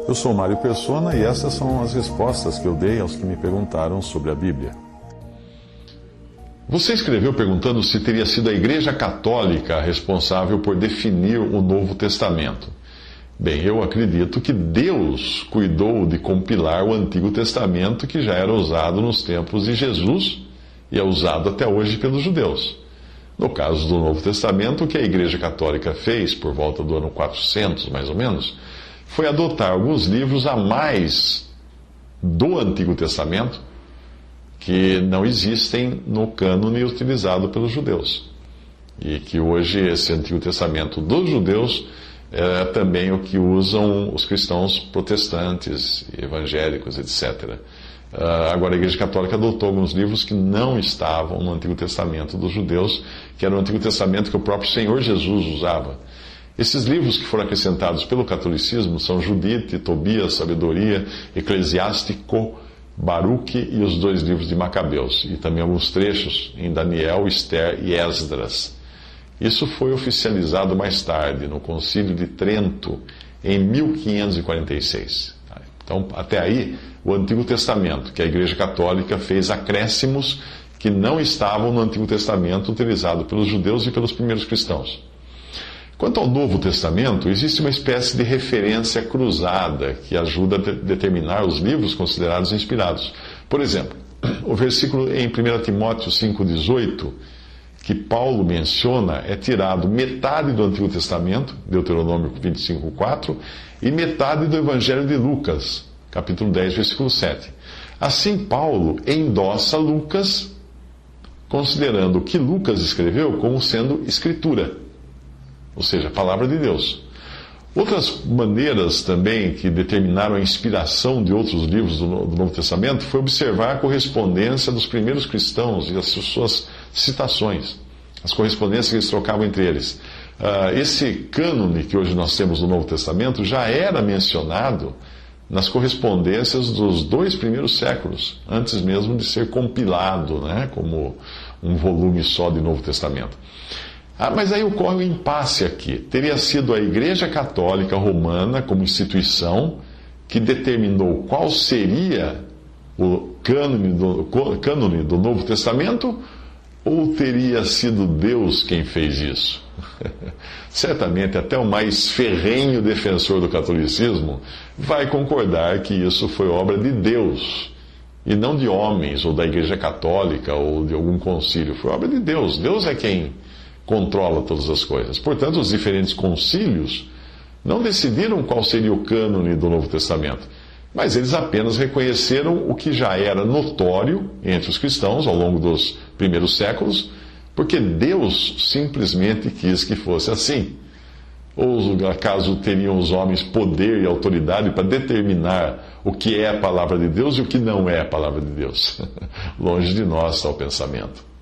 Eu sou Mário Persona e essas são as respostas que eu dei aos que me perguntaram sobre a Bíblia. Você escreveu perguntando se teria sido a Igreja Católica responsável por definir o Novo Testamento. Bem, eu acredito que Deus cuidou de compilar o Antigo Testamento, que já era usado nos tempos de Jesus e é usado até hoje pelos judeus. No caso do Novo Testamento, o que a Igreja Católica fez por volta do ano 400, mais ou menos, foi adotar alguns livros a mais do Antigo Testamento que não existem no cânone utilizado pelos judeus. E que hoje esse Antigo Testamento dos judeus é também o que usam os cristãos protestantes, evangélicos, etc. Agora, a Igreja Católica adotou alguns livros que não estavam no Antigo Testamento dos judeus, que era o Antigo Testamento que o próprio Senhor Jesus usava. Esses livros que foram acrescentados pelo catolicismo são Judite, Tobias, Sabedoria, Eclesiástico, Baruque e os 2 livros de Macabeus, e também alguns trechos em Daniel, Esther e Esdras. Isso foi oficializado mais tarde, no Concílio de Trento, em 1546. Então, até aí, o Antigo Testamento, que a Igreja Católica fez acréscimos que não estavam no Antigo Testamento utilizado pelos judeus e pelos primeiros cristãos. Quanto ao Novo Testamento, existe uma espécie de referência cruzada que ajuda a determinar os livros considerados inspirados. Por exemplo, o versículo em 1 Timóteo 5,18, que Paulo menciona, é tirado metade do Antigo Testamento, Deuteronômio 25,4, e metade do Evangelho de Lucas, capítulo 10, versículo 7. Assim, Paulo endossa Lucas, considerando o que Lucas escreveu como sendo escritura, ou seja, a palavra de Deus. Outras maneiras também que determinaram a inspiração de outros livros do Novo Testamento foi observar a correspondência dos primeiros cristãos e as suas citações, as correspondências que eles trocavam entre eles. Esse cânone que hoje nós temos no Novo Testamento já era mencionado nas correspondências dos 2 primeiros séculos, antes mesmo de ser compilado, né, como um volume só de Novo Testamento. Mas aí ocorre um impasse aqui. Teria sido a Igreja Católica Romana, como instituição, que determinou qual seria o cânone do Novo Testamento, ou teria sido Deus quem fez isso? Certamente, até o mais ferrenho defensor do catolicismo vai concordar que isso foi obra de Deus, e não de homens, ou da Igreja Católica, ou de algum concílio. Foi obra de Deus. Deus é quem controla todas as coisas. Portanto, os diferentes concílios não decidiram qual seria o cânone do Novo Testamento, mas eles apenas reconheceram o que já era notório entre os cristãos ao longo dos primeiros séculos, porque Deus simplesmente quis que fosse assim. Ou acaso teriam os homens poder e autoridade para determinar o que é a palavra de Deus e o que não é a palavra de Deus? Longe de nós está o pensamento.